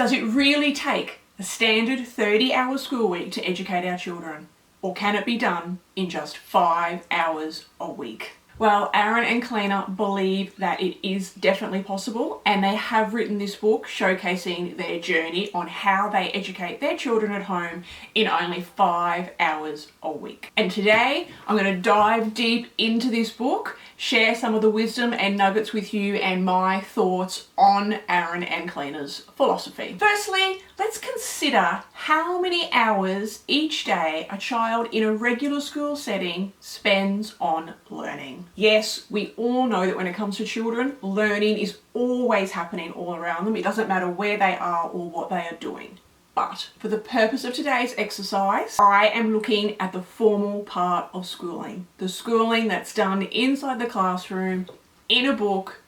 Does it really take a standard 30-hour school week to educate our children? Or can it be done in just 5 hours a week? Well, Aaron and Kalina believe that it is definitely possible, and they have written this book showcasing their journey on how they educate their children at home in only 5 hours a week. And today I'm going to dive deep into this book, share some of the wisdom and nuggets with you and my thoughts on Aaron and Kalina's philosophy. Firstly, let's consider how many hours each day a child in a regular school setting spends on learning. Yes, we all know that when it comes to children, learning is always happening all around them. It doesn't matter where they are or what they are doing. But for the purpose of today's exercise, I am looking at the formal part of schooling. The schooling that's done inside the classroom, in a book,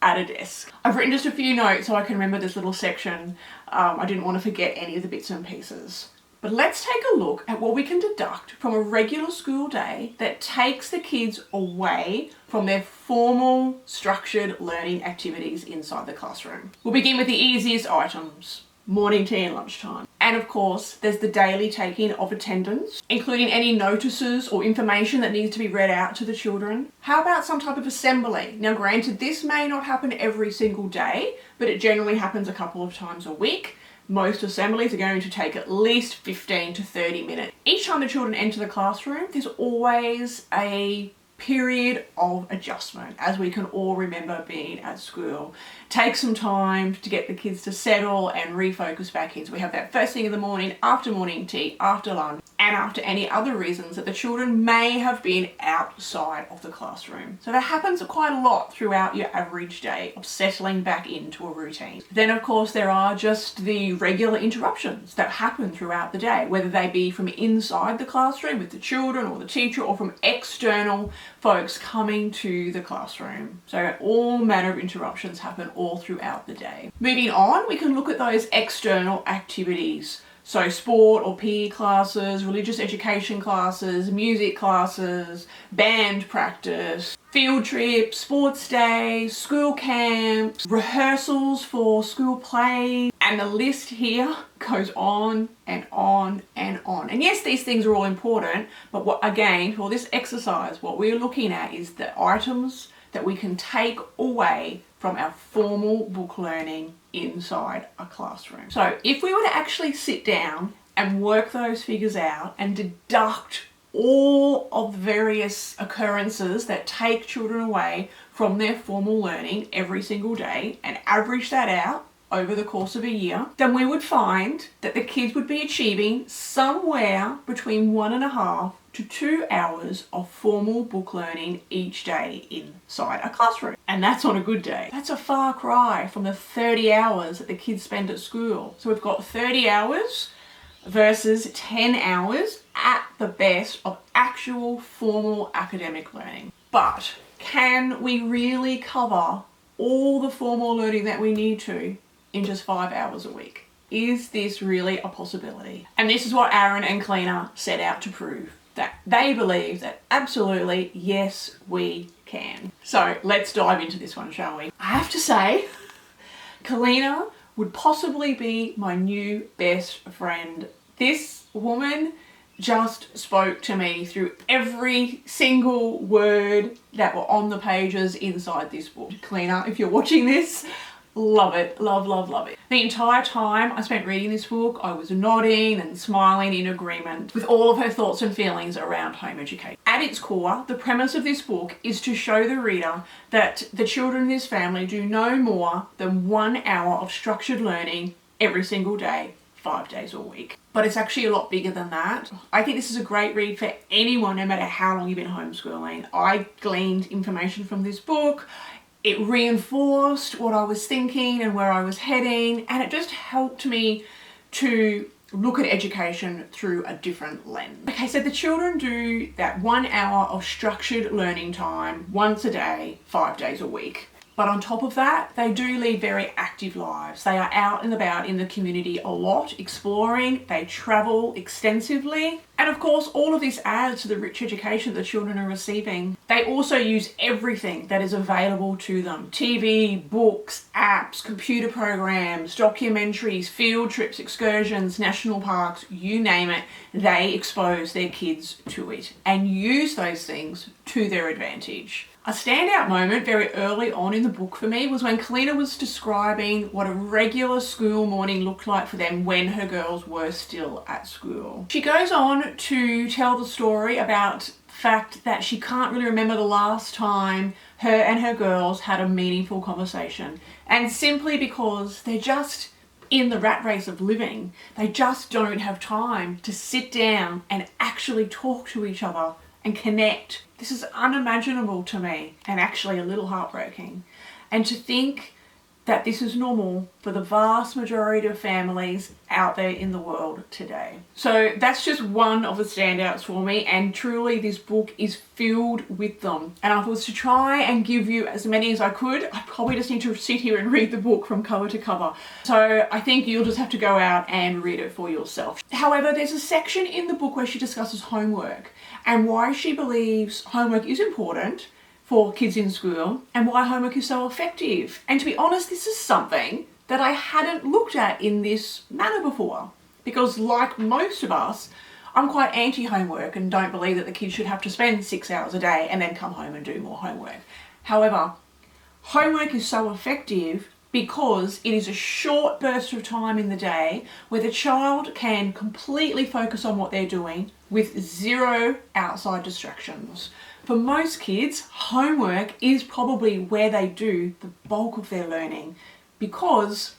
at a desk. I've written just a few notes so I can remember this little section. I didn't want to forget any of the bits and pieces. But let's take a look at what we can deduct from a regular school day that takes the kids away from their formal, structured learning activities inside the classroom. We'll begin with the easiest items: morning tea and lunchtime. And of course, there's the daily taking of attendance, including any notices or information that needs to be read out to the children. How about some type of assembly? Now granted, this may not happen every single day, but it generally happens a couple of times a week. Most assemblies are going to take at least 15 to 30 minutes. Each time the children enter the classroom, there's always a period of adjustment, as we can all remember being at school. Take some time to get the kids to settle and refocus back in. So we have that first thing in the morning, after morning tea, after lunch, and after any other reasons that the children may have been outside of the classroom. So that happens quite a lot throughout your average day of settling back into a routine. Then of course there are just the regular interruptions that happen throughout the day, whether they be from inside the classroom with the children or the teacher, or from external folks coming to the classroom. So all manner of interruptions happen all throughout the day. Moving on, we can look at those external activities. So sport or PE classes, religious education classes, music classes, band practice, field trips, sports days, school camps, rehearsals for school plays, and the list here goes on and on and on. And yes, these things are all important, but again, for this exercise, what we're looking at is the items that we can take away from our formal book learning inside a classroom. So if we were to actually sit down and work those figures out and deduct all of the various occurrences that take children away from their formal learning every single day and average that out over the course of a year, then we would find that the kids would be achieving somewhere between 1.5 to 2 hours of formal book learning each day inside a classroom. And that's on a good day. That's a far cry from the 30 hours that the kids spend at school. So we've got 30 hours versus 10 hours at the best of actual formal academic learning. But can we really cover all the formal learning that we need to in just 5 hours a week? Is this really a possibility? And this is what Aaron and Kalina set out to prove, that they believe that absolutely, yes, we can. So let's dive into this one, shall we? I have to say, Kalina would possibly be my new best friend. This woman just spoke to me through every single word that were on the pages inside this book. Kalina, if you're watching this, love it. Love, love, love it. The entire time I spent reading this book, I was nodding and smiling in agreement with all of her thoughts and feelings around home education. At its core, the premise of this book is to show the reader that the children in this family do no more than 1 hour of structured learning every single day, 5 days a week. But it's actually a lot bigger than that. I think this is a great read for anyone, no matter how long you've been homeschooling. I gleaned information from this book. It reinforced what I was thinking and where I was heading, and it just helped me to look at education through a different lens. Okay, so the children do that 1 hour of structured learning time once a day, 5 days a week. But on top of that, they do lead very active lives. They are out and about in the community a lot, exploring, they travel extensively. And of course, all of this adds to the rich education the children are receiving. They also use everything that is available to them. TV, books, apps, computer programs, documentaries, field trips, excursions, national parks, you name it, they expose their kids to it and use those things to their advantage. A standout moment very early on in the book for me was when Kylie was describing what a regular school morning looked like for them when her girls were still at school. She goes on to tell the story about the fact that she can't really remember the last time her and her girls had a meaningful conversation, and simply because they're just in the rat race of living, they just don't have time to sit down and actually talk to each other and connect. This is unimaginable to me and actually a little heartbreaking. And to think that this is normal for the vast majority of families out there in the world today. So that's just one of the standouts for me, and truly this book is filled with them. And if I was to try and give you as many as I could, I probably just need to sit here and read the book from cover to cover. So I think you'll just have to go out and read it for yourself. However, there's a section in the book where she discusses homework and why she believes homework is important for kids in school and why homework is so effective. And to be honest, this is something that I hadn't looked at in this manner before, because like most of us, I'm quite anti-homework and don't believe that the kids should have to spend 6 hours a day and then come home and do more homework. However, homework is so effective because it is a short burst of time in the day where the child can completely focus on what they're doing with zero outside distractions. For most kids, homework is probably where they do the bulk of their learning, because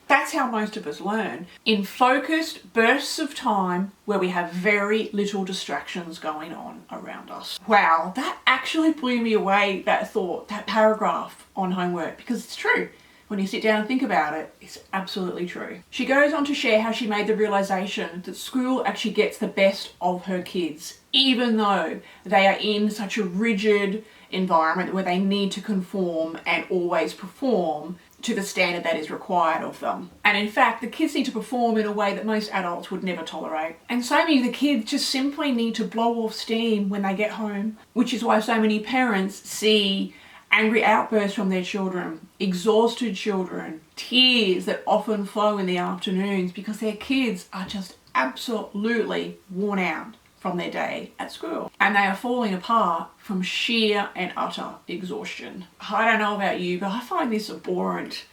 that's how most of us learn, in focused bursts of time where we have very little distractions going on around us. Wow, that actually blew me away, that thought, that paragraph on homework, because it's true. When you sit down and think about it, it's absolutely true. She goes on to share how she made the realization that school actually gets the best of her kids, even though they are in such a rigid environment where they need to conform and always perform to the standard that is required of them. And in fact, the kids need to perform in a way that most adults would never tolerate. And so many of the kids just simply need to blow off steam when they get home, which is why so many parents see angry outbursts from their children, exhausted children, tears that often flow in the afternoons because their kids are just absolutely worn out from their day at school. And they are falling apart from sheer and utter exhaustion. I don't know about you, but I find this abhorrent.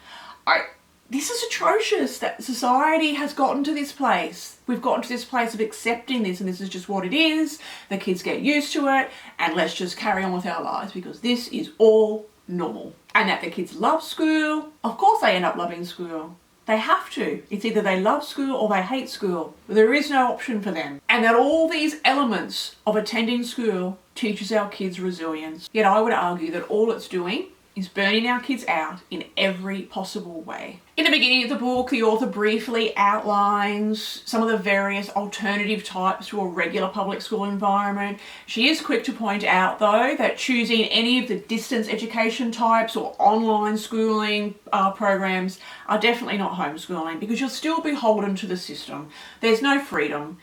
This is atrocious that society has gotten to this place. We've gotten to this place of accepting this, and this is just what it is. The kids get used to it, and let's just carry on with our lives because this is all normal. And that the kids love school. Of course they end up loving school. They have to. It's either they love school or they hate school. But there is no option for them. And that all these elements of attending school teaches our kids resilience. Yet I would argue that all it's doing is burning our kids out in every possible way. In the beginning of the book, the author briefly outlines some of the various alternative types to a regular public school environment. She is quick to point out, though, that choosing any of the distance education types or online schooling programs are definitely not homeschooling, because you'll still be beholden to the system. There's no freedom.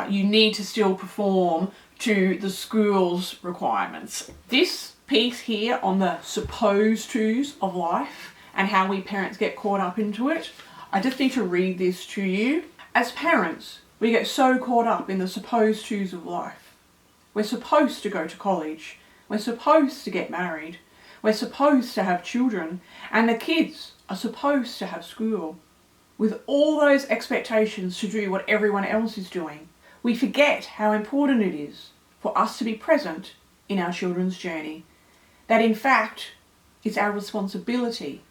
You need to still perform to the school's requirements. This piece here on the supposed to's of life and how we parents get caught up into it, I just need to read this to you. As parents, we get so caught up in the supposed to's of life. We're supposed to go to college. We're supposed to get married. We're supposed to have children. And the kids are supposed to have school. With all those expectations to do what everyone else is doing, we forget how important it is for us to be present in our children's journey. That in fact, it's our responsibility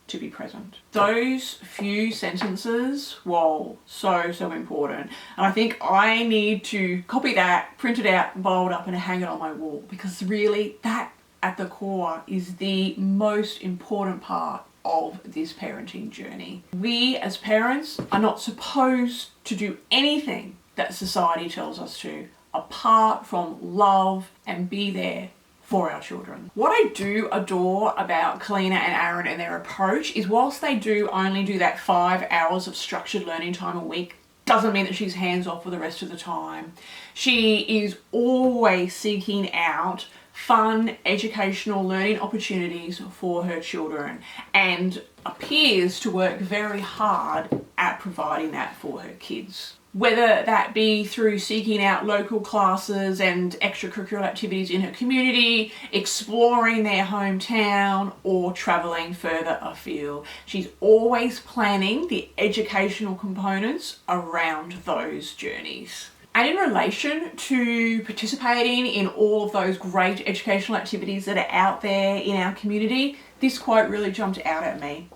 to be present. Those few sentences, whoa, so important. And I think I need to copy that, print it out, bold up and hang it on my wall, because really that at the core is the most important part of this parenting journey. We as parents are not supposed to do anything that society tells us to, apart from love and be there for our children. What I do adore about Kalina and Aaron and their approach is whilst they do only do that 5 hours of structured learning time a week, doesn't mean that she's hands off for the rest of the time. She is always seeking out fun, educational learning opportunities for her children and appears to work very hard at providing that for her kids. Whether that be through seeking out local classes and extracurricular activities in her community, exploring their hometown, or travelling further afield. She's always planning the educational components around those journeys. And in relation to participating in all of those great educational activities that are out there in our community, this quote really jumped out at me.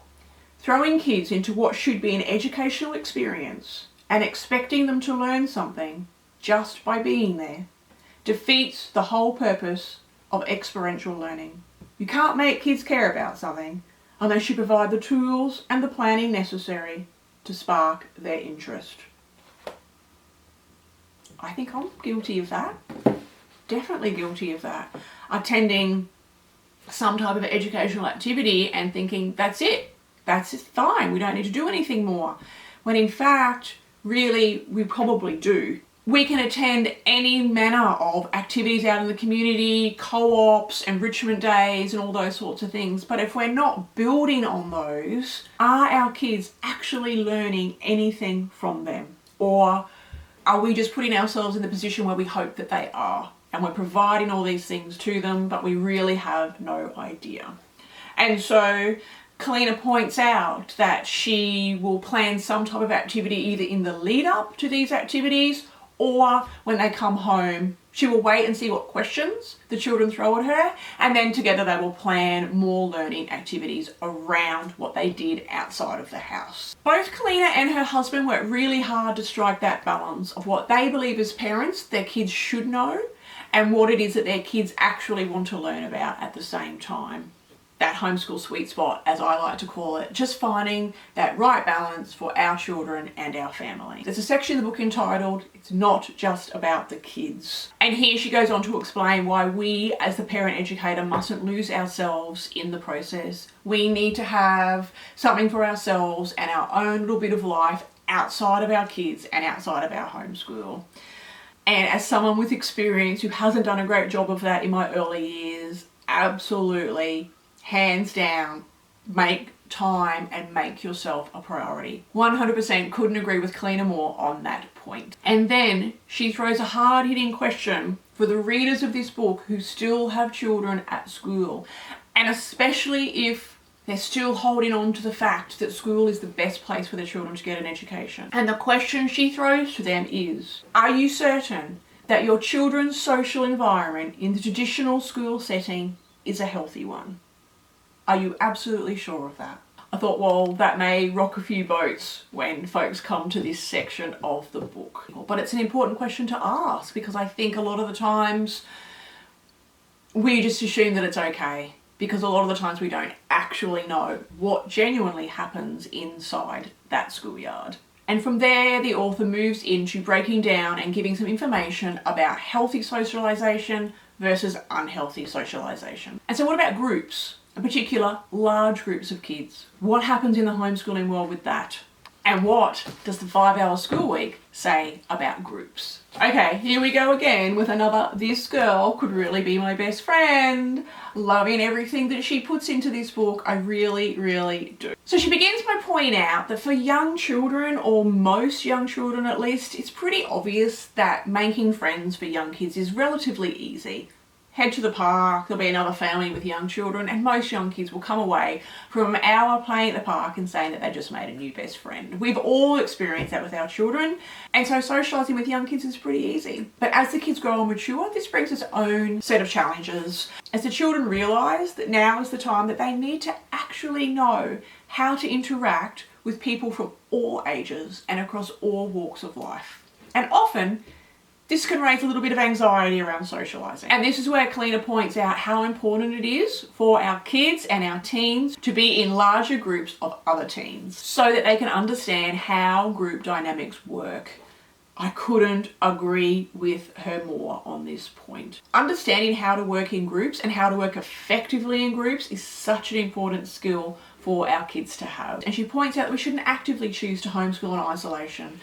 Throwing kids into what should be an educational experience and expecting them to learn something just by being there defeats the whole purpose of experiential learning. You can't make kids care about something unless you provide the tools and the planning necessary to spark their interest. I think I'm guilty of that. Definitely guilty of that. Attending some type of educational activity and thinking, that's it, fine, we don't need to do anything more. When in fact, really, we probably do. We can attend any manner of activities out in the community, co-ops, enrichment days, and all those sorts of things. But if we're not building on those, are our kids actually learning anything from them? Or are we just putting ourselves in the position where we hope that they are? And we're providing all these things to them, but we really have no idea. And so Kalina points out that she will plan some type of activity either in the lead up to these activities or when they come home. She will wait and see what questions the children throw at her, and then together they will plan more learning activities around what they did outside of the house. Both Kalina and her husband work really hard to strike that balance of what they believe as parents their kids should know and what it is that their kids actually want to learn about at the same time. That homeschool sweet spot, as I like to call it, just finding that right balance for our children and our family. There's a section in the book entitled, It's Not Just About the Kids. And here she goes on to explain why we as the parent educator mustn't lose ourselves in the process. We need to have something for ourselves and our own little bit of life outside of our kids and outside of our homeschool. And as someone with experience who hasn't done a great job of that in my early years, absolutely, hands down, make time and make yourself a priority. 100% couldn't agree with Kalina more on that point. And then she throws a hard-hitting question for the readers of this book who still have children at school, and especially if they're still holding on to the fact that school is the best place for their children to get an education. And the question she throws to them is, are you certain that your children's social environment in the traditional school setting is a healthy one? Are you absolutely sure of that? I thought, well, that may rock a few boats when folks come to this section of the book. But it's an important question to ask because I think a lot of the times we just assume that it's okay because a lot of the times we don't actually know what genuinely happens inside that schoolyard. And from there, the author moves into breaking down and giving some information about healthy socialisation versus unhealthy socialisation. And so what about groups? In particular, large groups of kids. What happens in the homeschooling world with that? And what does the 5-hour school week say about groups? Okay, here we go again with another This Girl Could Really Be My Best Friend. Loving everything that she puts into this book, I really, really do. So she begins by pointing out that for young children, or most young children at least, it's pretty obvious that making friends for young kids is relatively easy. Head to the park, there'll be another family with young children, and most young kids will come away from an hour playing at the park and saying that they just made a new best friend. We've all experienced that with our children, and so socialising with young kids is pretty easy. But as the kids grow and mature, this brings its own set of challenges. As the children realise that now is the time that they need to actually know how to interact with people from all ages and across all walks of life. And often, this can raise a little bit of anxiety around socialising. And this is where Kalina points out how important it is for our kids and our teens to be in larger groups of other teens so that they can understand how group dynamics work. I couldn't agree with her more on this point. Understanding how to work in groups and how to work effectively in groups is such an important skill for our kids to have. And she points out that we shouldn't actively choose to homeschool in isolation.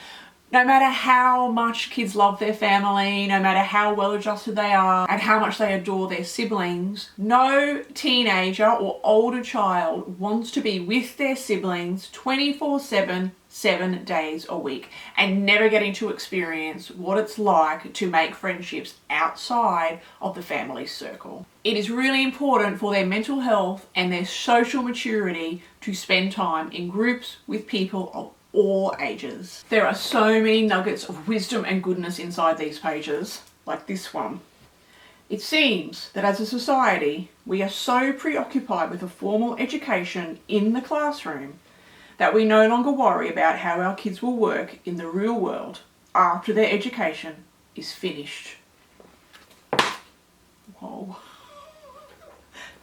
No matter how much kids love their family, no matter how well adjusted they are, and how much they adore their siblings, no teenager or older child wants to be with their siblings 24/7, 7 days a week, and never getting to experience what it's like to make friendships outside of the family circle. It is really important for their mental health and their social maturity to spend time in groups with people of all ages. There are so many nuggets of wisdom and goodness inside these pages, like this one. It seems that as a society, we are so preoccupied with a formal education in the classroom that we no longer worry about how our kids will work in the real world after their education is finished. Whoa.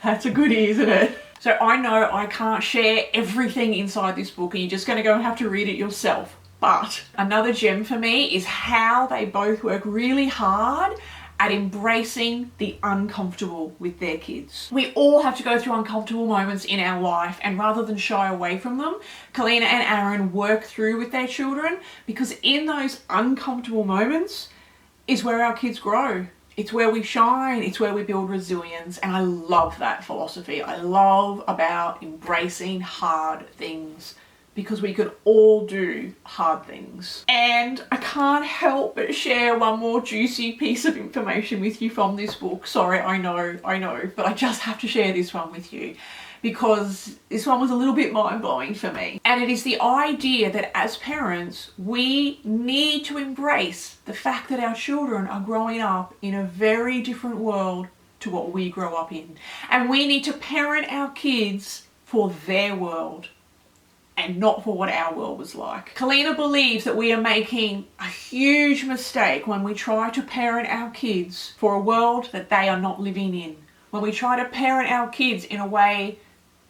That's a goodie, isn't it? So I know I can't share everything inside this book and you're just going to go and have to read it yourself. But another gem for me is how they both work really hard at embracing the uncomfortable with their kids. We all have to go through uncomfortable moments in our life, and rather than shy away from them, Kalina and Aaron work through with their children, because in those uncomfortable moments is where our kids grow. It's where we shine, it's where we build resilience, and I love that philosophy. I love about embracing hard things, because we can all do hard things. And I can't help but share one more juicy piece of information with you from this book. Sorry, I know, but I just have to share this one with you, because this one was a little bit mind-blowing for me. And it is the idea that as parents, we need to embrace the fact that our children are growing up in a very different world to what we grow up in. And we need to parent our kids for their world and not for what our world was like. Kalina believes that we are making a huge mistake when we try to parent our kids for a world that they are not living in. When we try to parent our kids in a way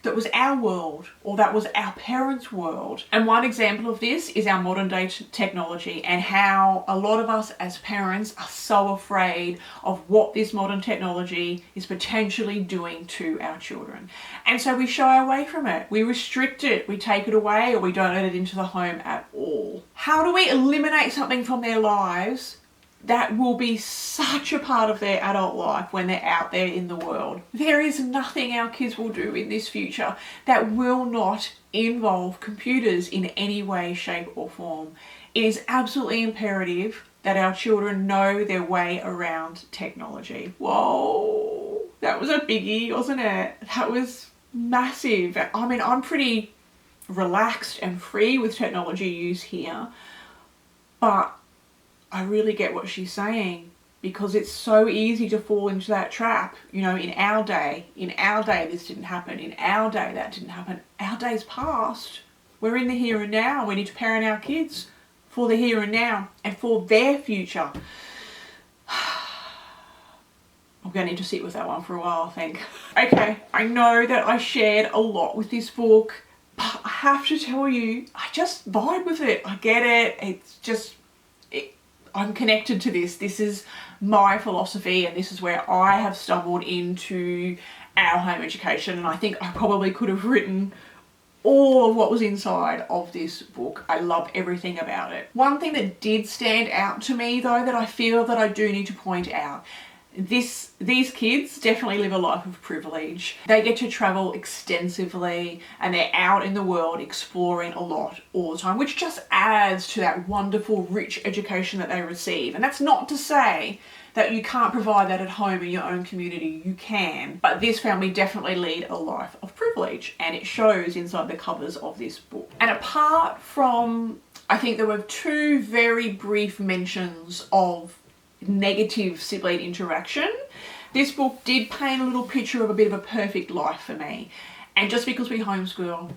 that was our world, or that was our parents' world. And one example of this is our modern day technology, and how a lot of us as parents are so afraid of what this modern technology is potentially doing to our children. And so we shy away from it. We restrict it, we take it away, or we don't let it into the home at all. How do we eliminate something from their lives that will be such a part of their adult life when they're out there in the world? There is nothing our kids will do in this future that will not involve computers in any way, shape or form. It is absolutely imperative that our children know their way around technology. Whoa, that was a biggie, wasn't it? That was massive. I mean, I'm pretty relaxed and free with technology use here, but I really get what she's saying, because it's so easy to fall into that trap. You know, in our day this didn't happen, in our day that didn't happen. Our day's past. We're in the here and now. We need to parent our kids for the here and now and for their future. I'm going to need to sit with that one for a while, I think. Okay, I know that I shared a lot with this book, but I have to tell you, I just vibe with it. I get it. It's just, I'm connected to this. This is my philosophy, and this is where I have stumbled into our home education. And I think I probably could have written all of what was inside of this book. I love everything about it. One thing that did stand out to me though, that I feel that I do need to point out, these kids definitely live a life of privilege. They get to travel extensively and they're out in the world exploring a lot all the time, which just adds to that wonderful, rich education that they receive. And that's not to say that you can't provide that at home in your own community. You can, but this family definitely lead a life of privilege, and it shows inside the covers of this book. And apart from, I think there were two very brief mentions of negative sibling interaction, this book did paint a little picture of a bit of a perfect life for me. And just because we homeschool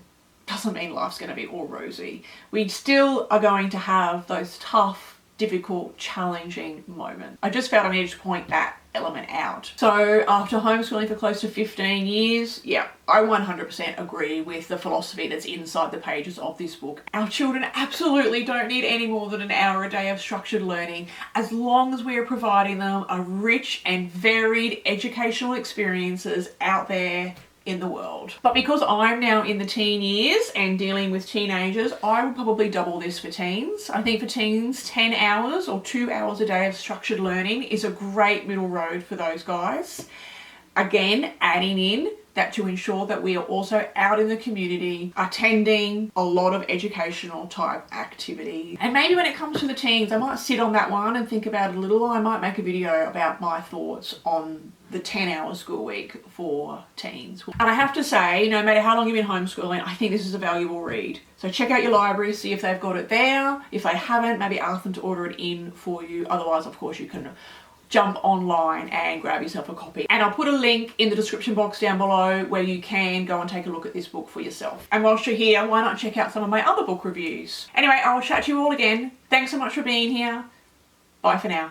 doesn't mean life's going to be all rosy. We still are going to have those tough, difficult, challenging moment. I just felt I needed to point that element out. So after homeschooling for close to 15 years, yeah, I 100% agree with the philosophy that's inside the pages of this book. Our children absolutely don't need any more than an hour a day of structured learning, as long as we are providing them a rich and varied educational experiences out there in the world. But because I'm now in the teen years and dealing with teenagers, I would probably double this for teens. I think for teens, 10 hours or 2 hours a day of structured learning is a great middle road for those guys. Again, adding in that to ensure that we are also out in the community attending a lot of educational type activity. And maybe when it comes to the teens, I might sit on that one and think about it a little. I might make a video about my thoughts on the 10-hour school week for teens. And I have to say, no matter how long you've been homeschooling, I think this is a valuable read. So check out your library, see if they've got it there. If they haven't, maybe ask them to order it in for you. Otherwise, of course, you can jump online and grab yourself a copy. And I'll put a link in the description box down below where you can go and take a look at this book for yourself. And whilst you're here, why not check out some of my other book reviews? Anyway, I'll chat to you all again. Thanks so much for being here. Bye for now.